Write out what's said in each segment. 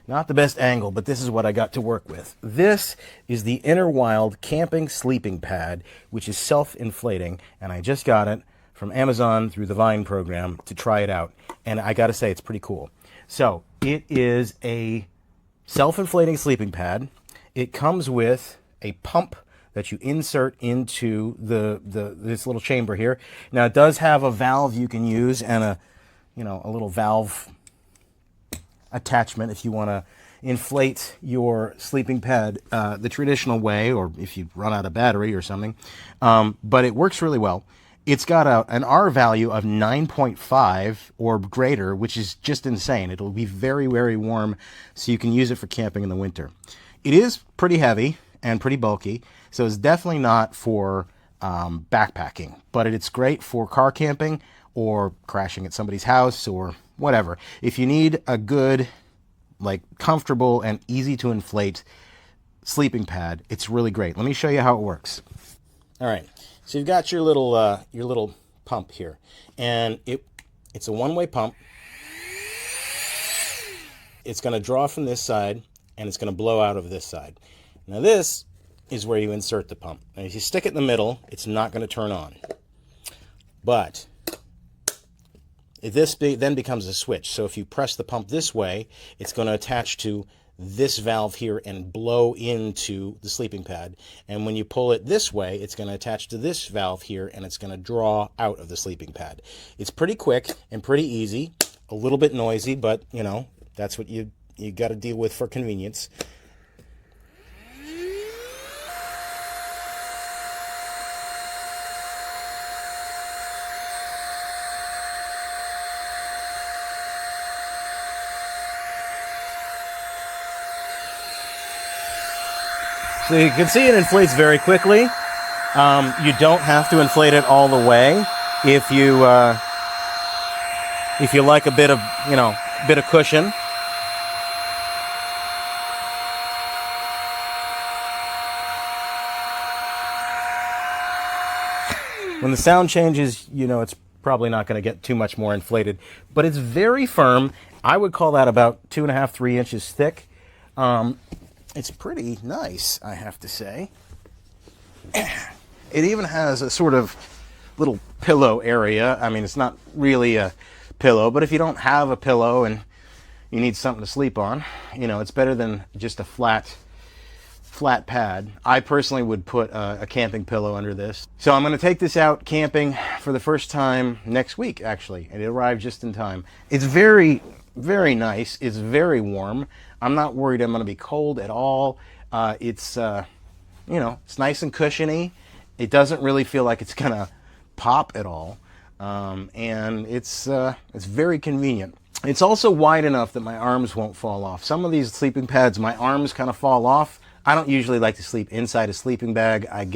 Not the best angle, but this is what I got to work with. This is the INNERWILD camping sleeping pad, which is self-inflating, and I just got it from Amazon through the Vine program to try it out, and I gotta say, it's pretty cool. So, it is a self-inflating sleeping pad. It comes with a pump that you insert into this little chamber here. Now, it does have a valve you can use and a little valve attachment if you want to inflate your sleeping pad the traditional way, or if you run out of battery or something. But it works really well. It's got an R value of 9.5 or greater, which is just insane. It'll be very, very warm, so you can use it for camping in the winter. It is pretty heavy and pretty bulky, so it's definitely not for backpacking, but it's great for car camping or crashing at somebody's house or whatever. If you need a good, comfortable and easy to inflate sleeping pad, it's really great. Let me show you how it works. All right, so you've got your little pump here, and it's a one-way pump. It's going to draw from this side, and it's going to blow out of this side. Now this is where you insert the pump. Now if you stick it in the middle, it's not going to turn on. But this then becomes a switch. So if you press the pump this way, it's going to attach to this valve here and blow into the sleeping pad. And when you pull it this way, it's going to attach to this valve here, and it's going to draw out of the sleeping pad. It's pretty quick and pretty easy, a little bit noisy, but that's what you got to deal with for convenience. So you can see it inflates very quickly. You don't have to inflate it all the way if you like a bit of cushion. When the sound changes, it's probably not going to get too much more inflated, but it's very firm. I would call that about 2.5, 3 inches thick. It's pretty nice, I have to say. It even has a sort of little pillow area. I mean, it's not really a pillow, but if you don't have a pillow and you need something to sleep on, it's better than just a flat pad. I personally would put a camping pillow under this. So I'm going to take this out camping for the first time next week, actually, and it arrived just in time. It's very, very nice. It's very warm. I'm not worried I'm going to be cold at all. It's nice and cushiony. It doesn't really feel like it's going to pop at all. And it's very convenient. It's also wide enough that my arms won't fall off. Some of these sleeping pads, my arms kind of fall off. I don't usually like to sleep inside a sleeping bag. I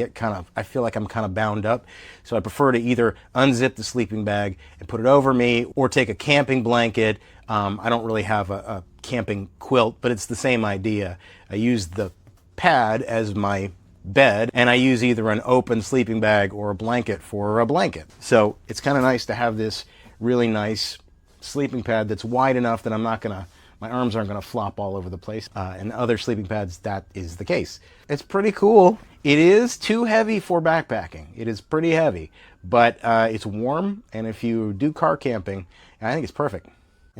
feel like I'm kind of bound up. So I prefer to either unzip the sleeping bag and put it over me, or take a camping blanket. I don't really have a camping quilt, but it's the same idea. I use the pad as my bed, and I use either an open sleeping bag or a blanket for a blanket. So it's kind of nice to have this really nice sleeping pad that's wide enough that my arms aren't going to flop all over the place. And other sleeping pads, that is the case. It's pretty cool. It is too heavy for backpacking. It is pretty heavy, but it's warm, and if you do car camping, I think it's perfect.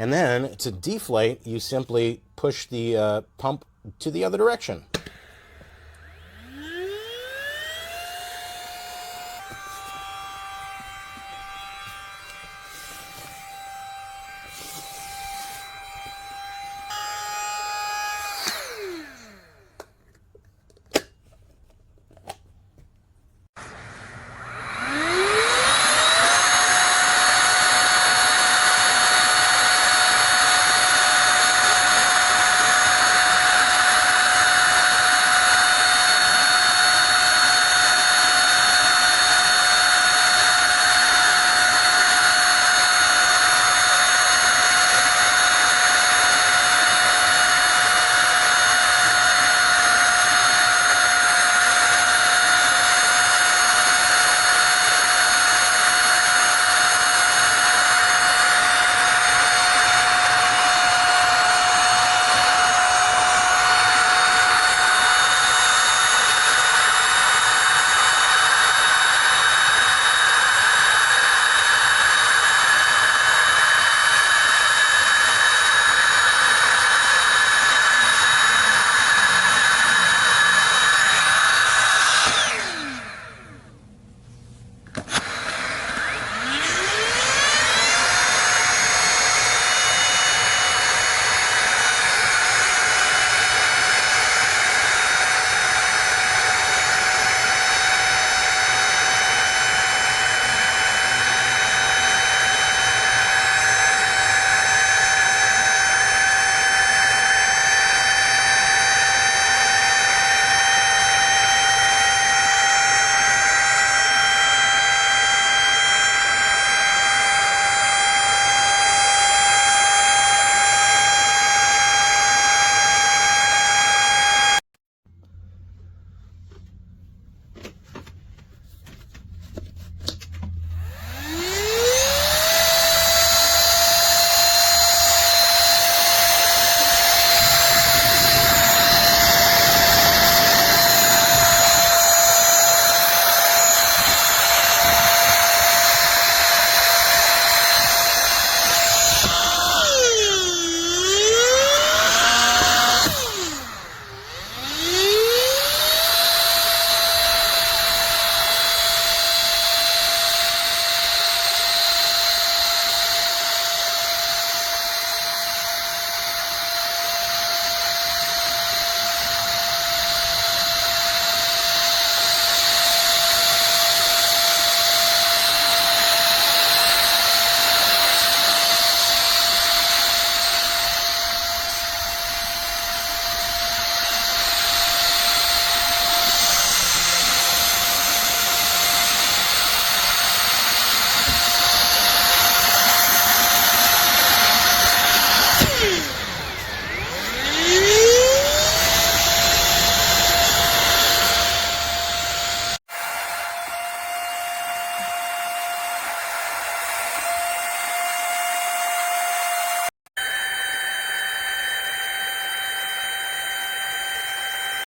And then to deflate, you simply push the pump to the other direction.